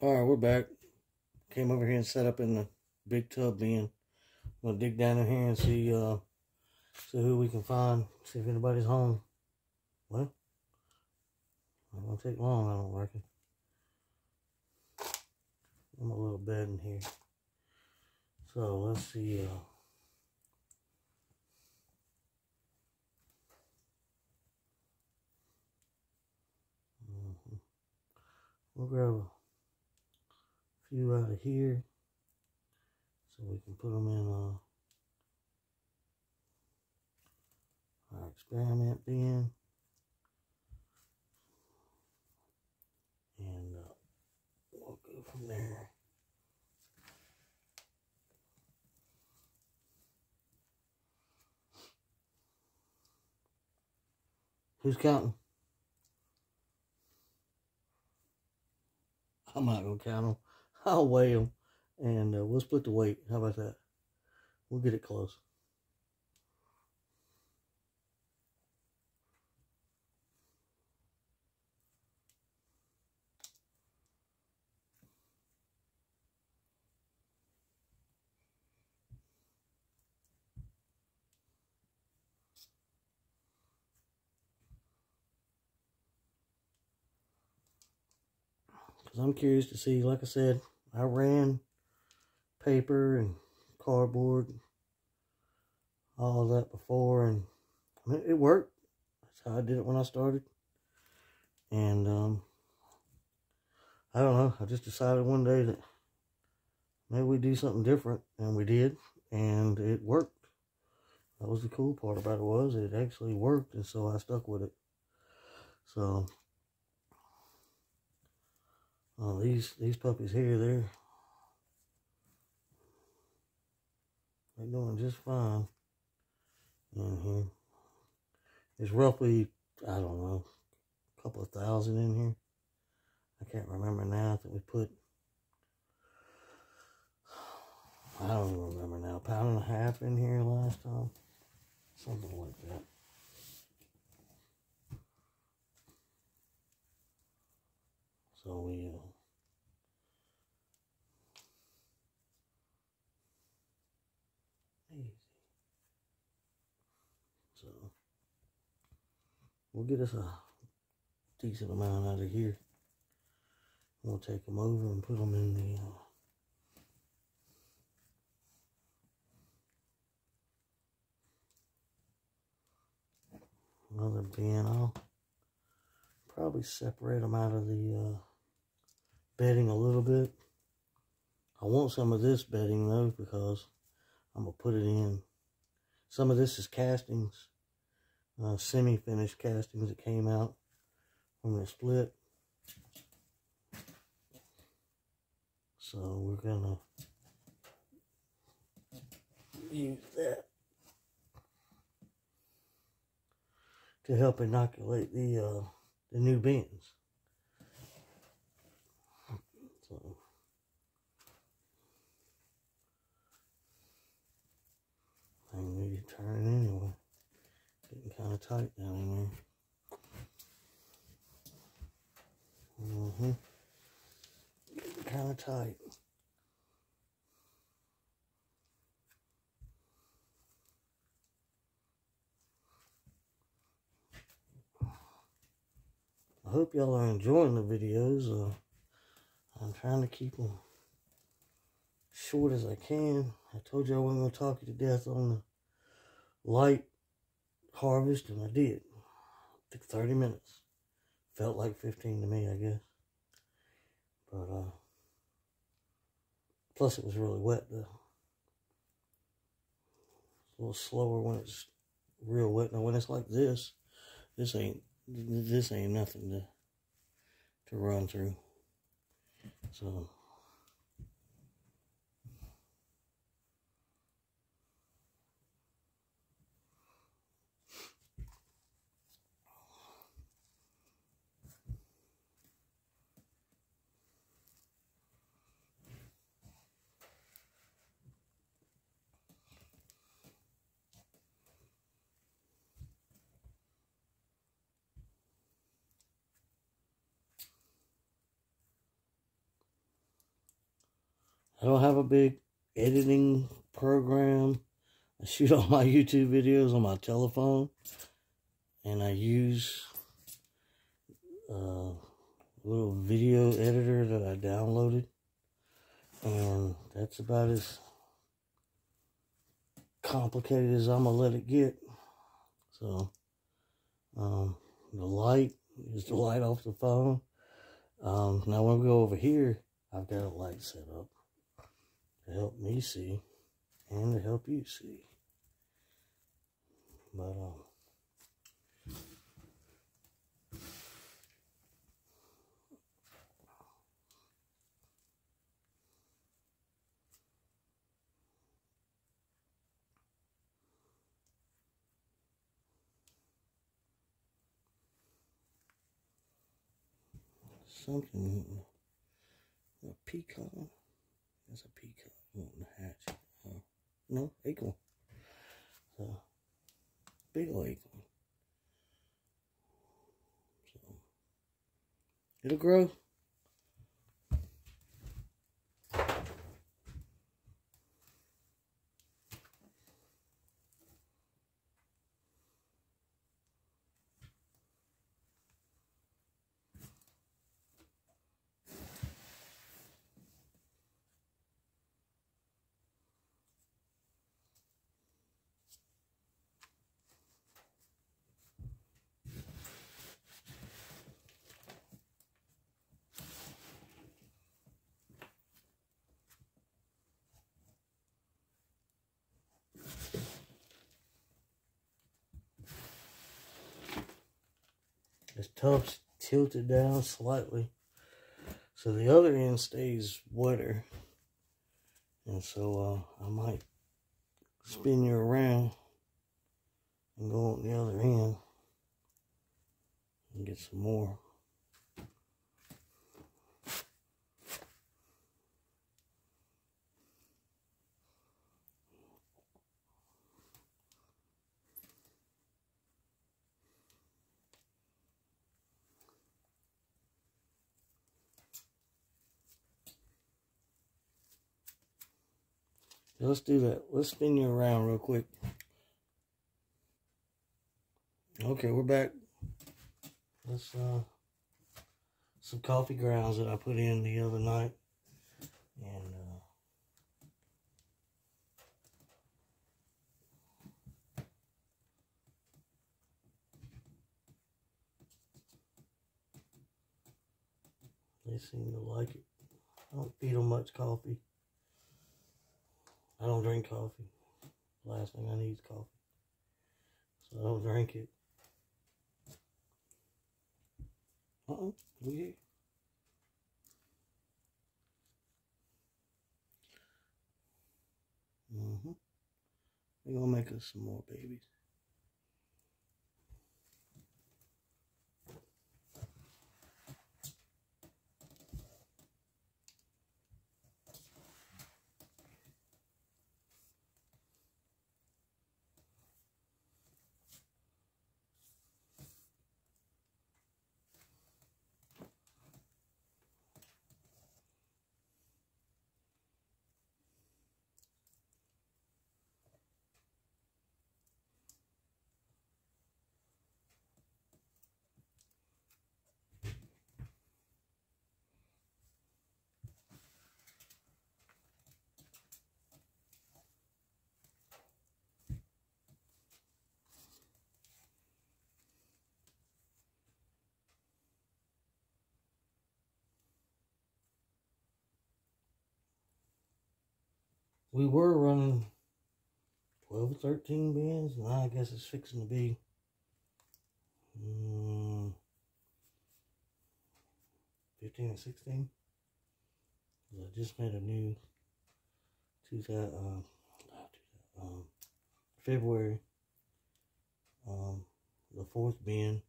Alright, we're back. Came over here and set up in the big tub bin. I'm gonna dig down in here and see who we can find. See if anybody's home. Well, not gonna take long, I don't reckon. I'm a little bed in here. So let's see. We'll grab a few out of here so we can put them in our experiment bin. And we'll go from there. Who's counting? I'm not going to count them. I'll weigh them. And we'll split the weight. How about that? We'll get it close. Because I'm curious to see, like I said, I ran paper and cardboard, all of that before, and I mean, it worked. That's how I did it when I started. And I don't know, I just decided one day that maybe we do something different, and we did, and it worked. That was the cool part about it, was it actually worked, and so I stuck with it. So these puppies here, they're doing just fine in here. There's roughly, I don't know, a couple of thousand in here. I can't remember now. I think we put, I don't even remember now, 1.5 pounds in here last time. Something like that. So we so we'll get us a decent amount out of here. We'll take them over and put them in the another bin. I'll probably separate them out of the bedding a little bit. I want some of this bedding though, because I'm gonna put it in. Some of this is castings, semi-finished castings that came out from the split. So we're gonna use that to help inoculate the new bins. So I need to turn it anyway. Getting kind of tight down in there. Getting kind of tight. I hope y'all are enjoying the videos. I'm trying to keep them short as I can. I told you I wasn't going to talk you to death on the light harvest, and I did. It took 30 minutes. Felt like 15 to me, I guess. But, plus it was really wet, though. It's a little slower when it's real wet. Now, when it's like this ain't nothing to run through. So I don't have a big editing program. I shoot all my YouTube videos on my telephone, and I use a little video editor that I downloaded, and that's about as complicated as I'm gonna let it get. So the light is the light off the phone. Now when we go over here, I've got a light set up to help me see and to help you see. But something, a peacock. That's a peacock. The hatch. No, acorn. So, big old acorn. So, it'll grow. This tub's tilted down slightly, so the other end stays wetter. And so I might spin you around and go on the other end and get some more. Let's do that. Let's spin you around real quick. Okay, we're back. Let's some coffee grounds that I put in the other night, and they seem to like it. I don't feed them much coffee. I don't drink coffee. Last thing I need is coffee, so I don't drink it. We here. We're gonna make us some more babies. We were running 12 or 13 bins. Now I guess it's fixing to be 15 or 16. I just made a new February, the 4th bin,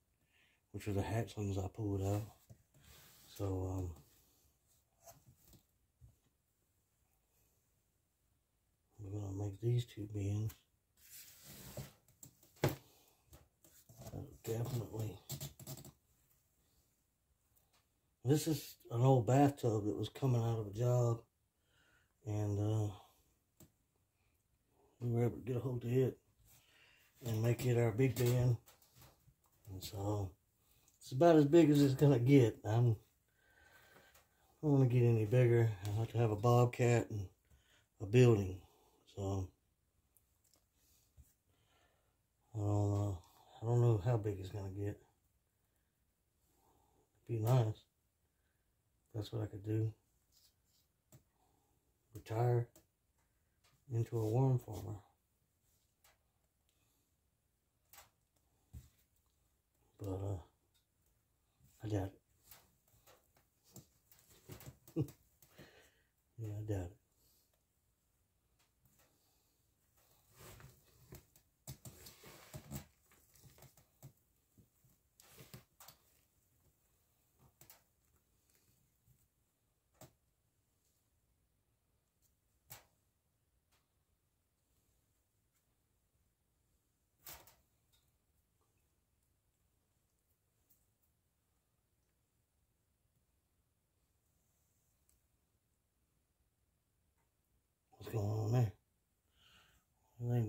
which are the hatchlings I pulled out. So we're gonna make these 2 bins. Definitely. This is an old bathtub that was coming out of a job, And we were able to get a hold of it and make it our big bin. And so it's about as big as it's gonna get. I don't want to get any bigger. I have to have a bobcat and a building. So I don't know how big it's gonna get. Be nice. That's what I could do. Retire into a worm farmer. But I doubt it. Yeah, I doubt it. What's going on there? What are they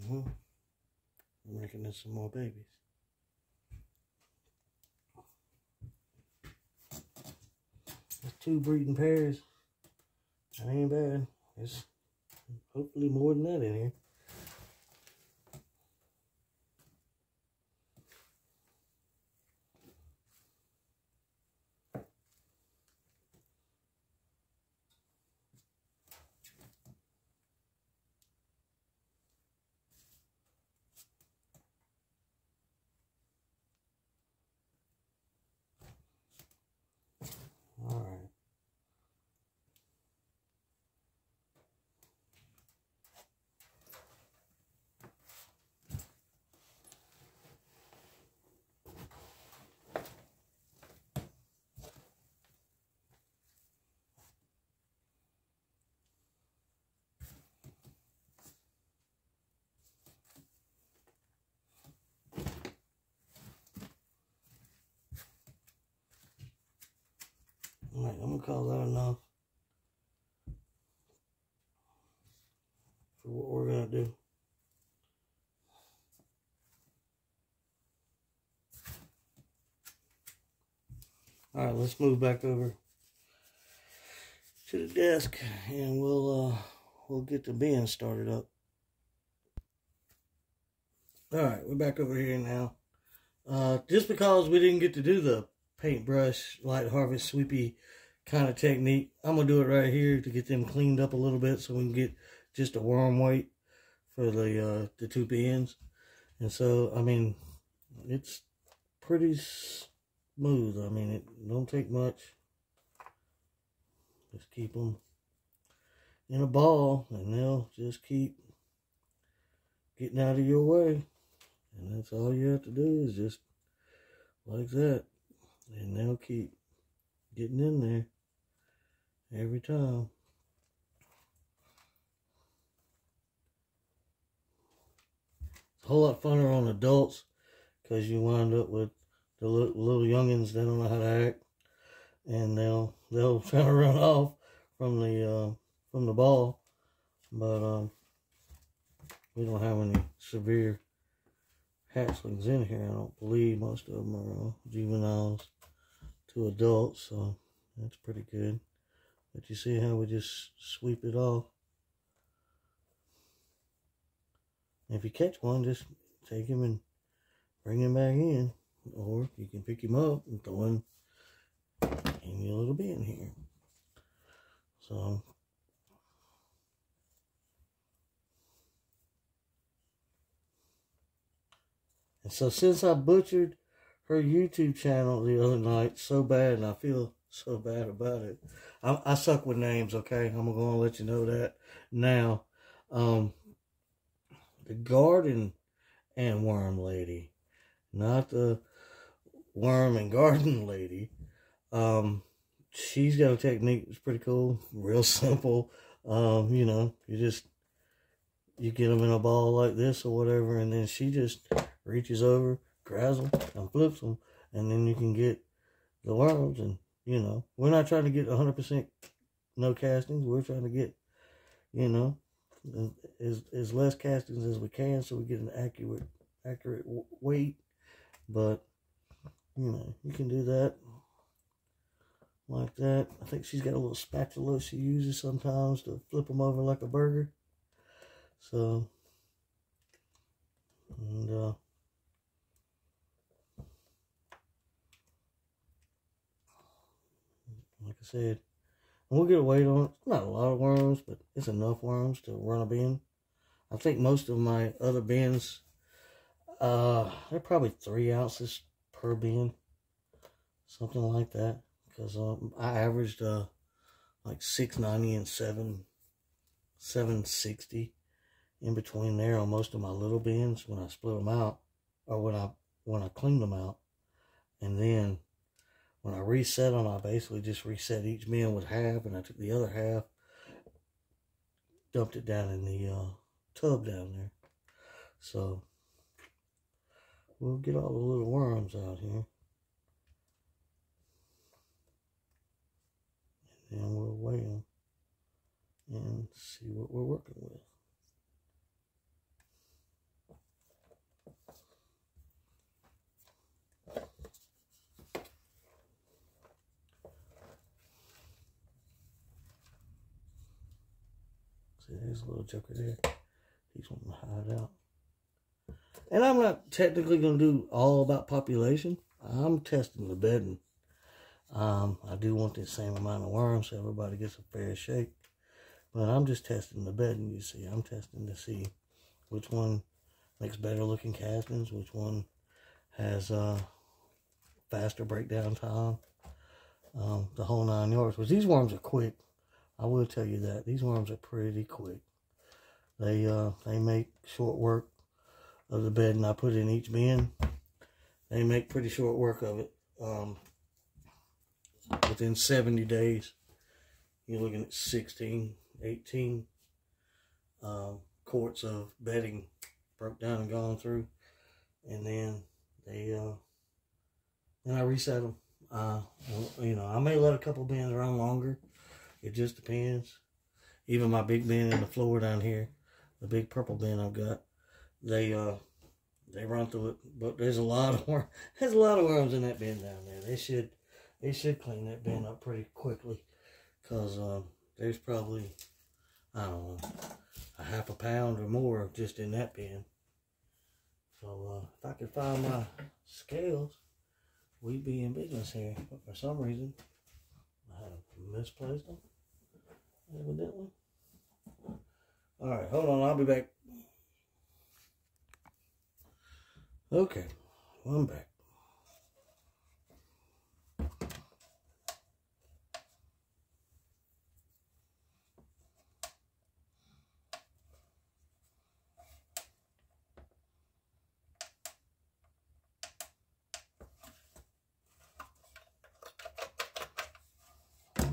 doing? I'm making this some more babies. There's 2 breeding pairs. That ain't bad. There's hopefully more than that in here. All right. All right, I'm gonna call that enough for what we're gonna do. All right, let's move back over to the desk, and we'll get the bin started up. All right, we're back over here now. Just because we didn't get to do the paintbrush light harvest sweepy kind of technique, I'm gonna do it right here to get them cleaned up a little bit, so we can get just a worm weight for the 2 bins. And so, I mean, it's pretty smooth. I mean, it don't take much. Just keep them in a ball, and they'll just keep getting out of your way. And that's all you have to do, is just like that. And they'll keep getting in there every time. It's a whole lot funner on adults, because you wind up with the little youngins. They don't know how to act, and they'll try to run off from the ball. But we don't have any severe hatchlings in here. I don't believe. Most of them are juveniles to adults, so that's pretty good. But you see how we just sweep it off. And if you catch one, just take him and bring him back in, or you can pick him up and throw him in your little bin here. So and so since I butchered her YouTube channel the other night so bad, and I feel so bad about it. I suck with names, okay? I'm going to let you know that now. The garden and worm lady, not the worm and garden lady. She's got a technique that's pretty cool, real simple. You know, you get them in a ball like this or whatever, and then she just reaches over, grabs them, and flips them, and then you can get the worms. And you know, we're not trying to get 100% no castings. We're trying to get, you know, as less castings as we can, so we get an accurate weight. But you know, you can do that like that. I think she's got a little spatula she uses sometimes to flip them over like a burger. So, and like I said, we'll get a weight on it. It's not a lot of worms, but it's enough worms to run a bin. I think most of my other bins, they're probably 3 ounces per bin, something like that. Because I averaged like 690 and 760 in between there on most of my little bins when I split them out, or when I cleaned them out. And then when I reset them, I basically just reset each bin with half, and I took the other half, dumped it down in the tub down there. So we'll get all the little worms out here, and then we'll weigh them and see what we're working with. See, there's a little joker there. He's wanting to hide out. And I'm not technically going to do all about population. I'm testing the bedding. I do want the same amount of worms so everybody gets a fair shake. But I'm just testing the bedding, you see. I'm testing to see which one makes better looking castings, which one has faster breakdown time, the whole 9 yards. Because these worms are quick. I will tell you that. These worms are pretty quick. They make short work of the bedding I put in each bin. They make pretty short work of it. Within 70 days, you're looking at 16, 18 quarts of bedding broke down and gone through. And then then I reset them. You know, I may let a couple bins run longer. It just depends. Even my big bin in the floor down here, the big purple bin I've got, they run through it. But there's a lot of worms in that bin down there. They should clean that bin up pretty quickly, because there's probably, I don't know, a half a pound or more just in that bin. So if I could find my scales, we'd be in business here. But for some reason, I have misplaced them, evidently. Alright, hold on, I'll be back. Okay, well, I'm back.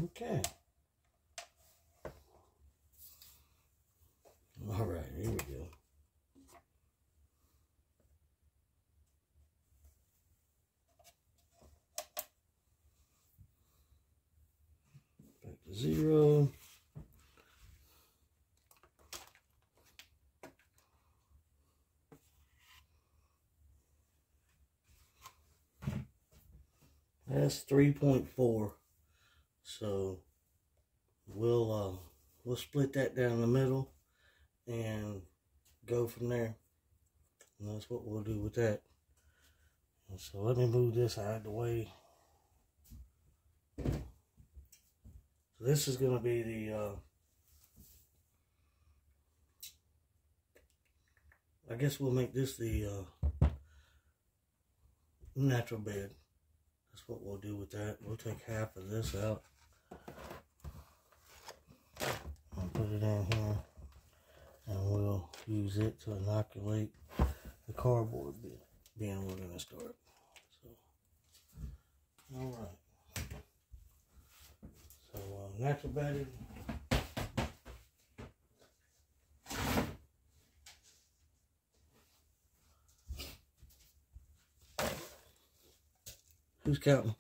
Okay. All right, here we go. Back to 0. That's 3.4. So we'll split that down the middle and go from there. And that's what we'll do with that. And so let me move this out of the way. So this is going to be the I guess we'll make this the natural bed. That's what we'll do with that. We'll take half of this out and put it in here, and we'll use it to inoculate the cardboard bin we're going to start. So, all right. So natural bedding. Who's counting?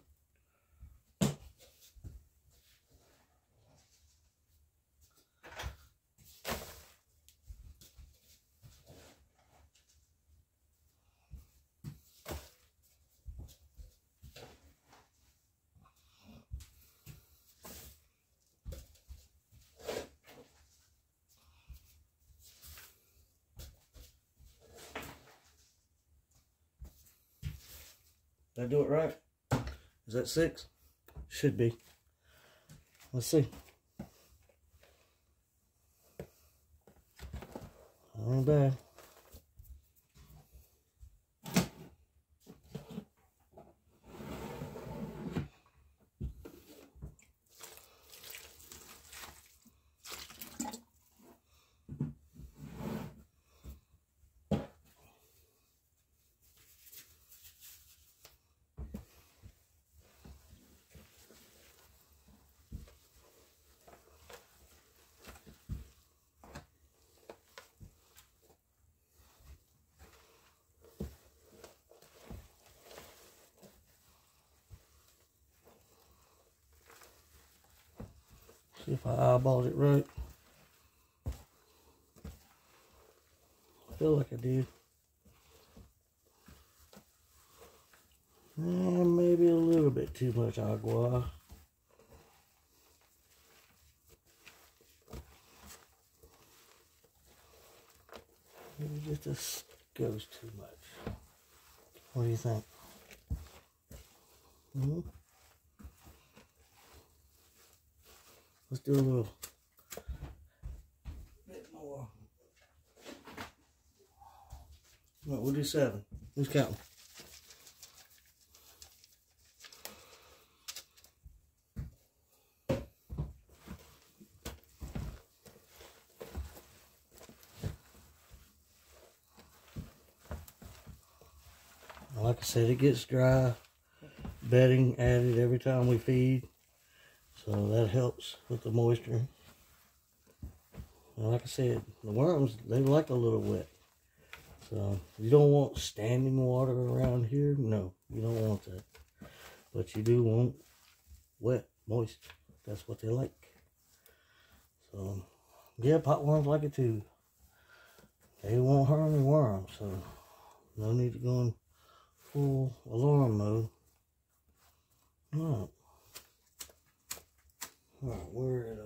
Did I do it right? Is that 6? Should be. Let's see. Ain't bad. See if I eyeballed it right. I feel like I did. And maybe a little bit too much agua. Maybe just this goes too much. What do you think? Let's do a little bit more. No, we'll do 7. Who's counting? Like I said, it gets dry. Bedding added every time we feed, so that helps with the moisture. And like I said, the worms, they like a little wet. So you don't want standing water around here. No, you don't want that. But you do want wet, moist. That's what they like. So yeah, potworms like it too. They won't harm the worms, so no need to go in full alarm mode. Alright, where it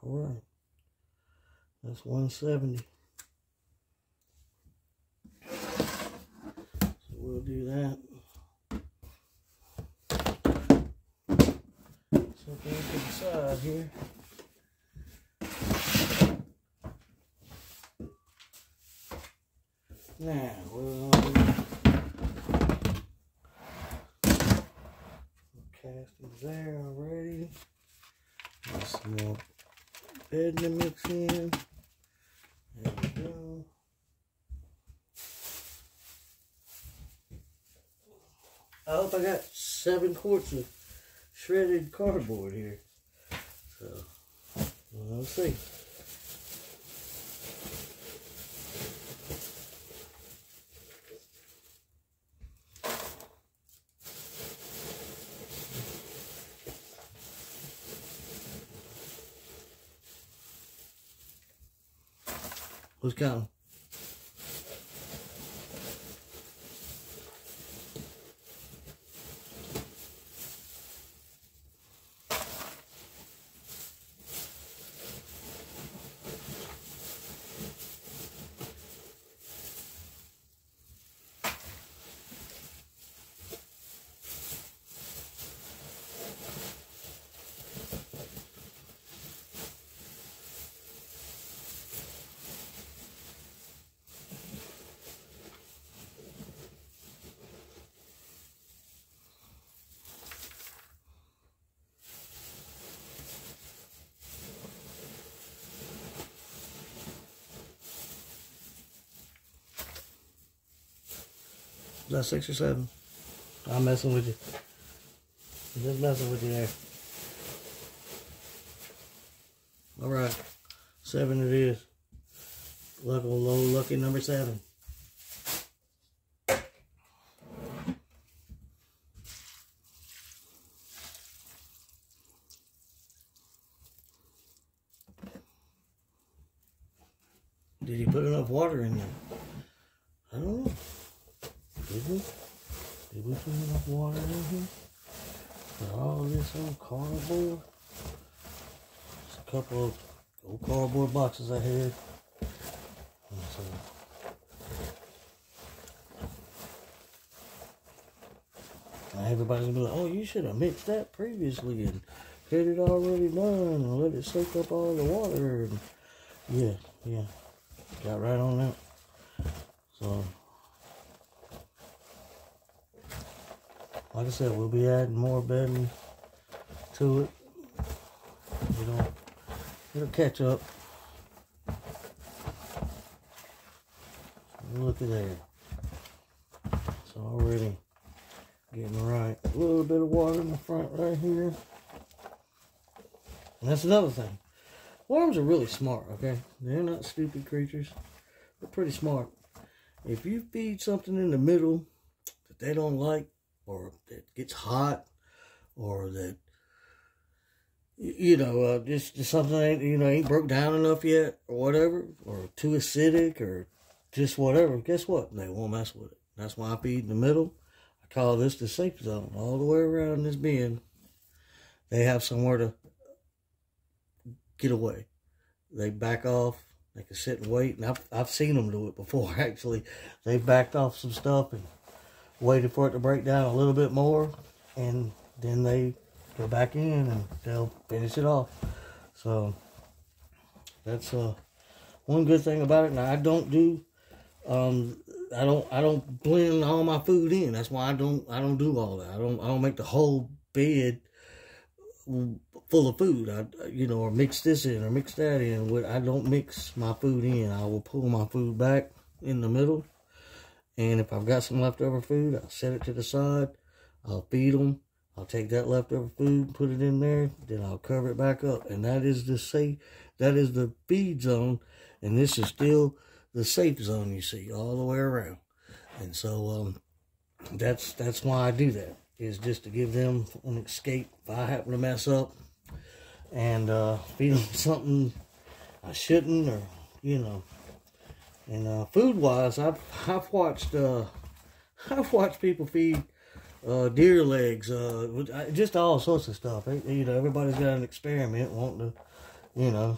Alright, that's 170. So we'll do that. Something to the side here. Now we're going to castings there already. Got some more bed to mix in. There we go. I hope I got 7 quarts of shredded cardboard here. So, we'll see. Who's counting? Is that 6 or 7? I'm messing with you. I'm just messing with you there. Alright. 7 it is. Lucky number 7. Did he put enough water in there? I don't know. Did we? Did we put enough water in here? For all this old cardboard? Just a couple of old cardboard boxes I had. So, now everybody's gonna be like, oh, you should have mixed that previously and had it already done and let it soak up all the water. And yeah. Got right on that. So, like I said, we'll be adding more bedding to it. It'll catch up. Look at there. It's already getting right. A little bit of water in the front right here. And that's another thing. Worms are really smart, okay? They're not stupid creatures. They're pretty smart. If you feed something in the middle that they don't like, or that gets hot, or that, just something ain't broke down enough yet, or whatever, or too acidic, or just whatever, guess what? They won't mess with it. That's why I feed in the middle. I call this the safe zone. All the way around this bin, they have somewhere to get away. They back off. They can sit and wait. And I've seen them do it before, actually. They backed off some stuff and waited for it to break down a little bit more. And then they go back in and they'll finish it off. So that's one good thing about it. Now I don't do I don't blend all my food in. That's why I don't do all that. I don't make the whole bed full of food. Or mix this in or mix that in. I don't mix my food in. I will pull my food back in the middle. And if I've got some leftover food, I'll set it to the side. I'll feed them. I'll take that leftover food, put it in there, then I'll cover it back up. And that is the feed zone. And this is still the safe zone, you see, all the way around. And so that's why I do that, is just to give them an escape if I happen to mess up and feed them something I shouldn't, or And food wise, I've watched people feed deer legs, just all sorts of stuff. Everybody's got an experiment wanting to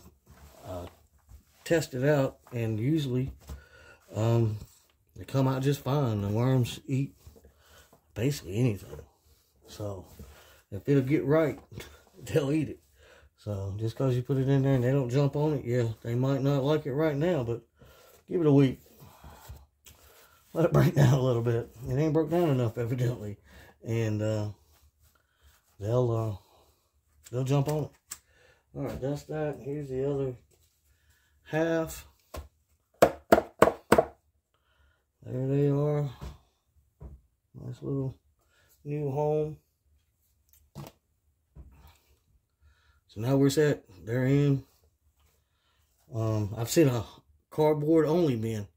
test it out, and usually they come out just fine. The worms eat basically anything, so if it'll get right, they'll eat it. So just because you put it in there and they don't jump on it, yeah, they might not like it right now, but give it a week. Let it break down a little bit. It ain't broke down enough, evidently, and they'll jump on it. All right, that's that. Here's the other half. There they are. Nice little new home. So now we're set. They're in. I've seen a cardboard only bin.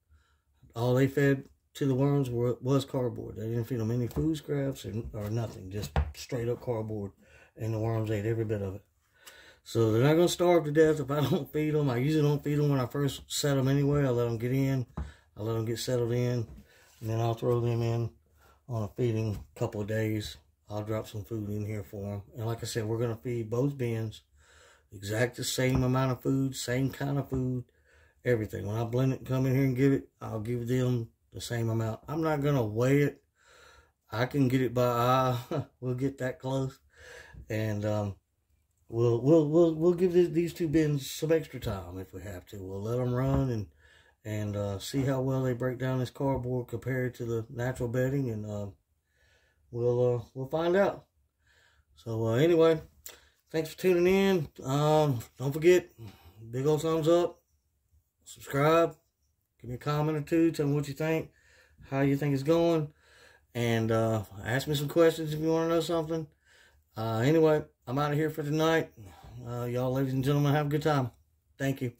All they fed to the worms was cardboard. They didn't feed them any food scraps or nothing. Just straight up cardboard. And the worms ate every bit of it. So they're not going to starve to death if I don't feed them. I usually don't feed them when I first set them anyway. I let them get in. I let them get settled in. And then I'll throw them in on a feeding couple of days. I'll drop some food in here for them. And like I said, we're going to feed both bins exact the same amount of food, same kind of food, everything. When I blend it and come in here and give it, I'll give them the same amount. I'm not going to weigh it. I can get it by eye. We'll get that close. And we'll give these two bins some extra time if we have to. We'll let them run and see how well they break down this cardboard compared to the natural bedding, and we'll find out. So anyway, thanks for tuning in. Don't forget, big old thumbs up, subscribe, give me a comment or two, tell me what you think, how you think it's going. And ask me some questions if you want to know something. Anyway, I'm out of here for tonight. Y'all, ladies and gentlemen, have a good time. Thank you.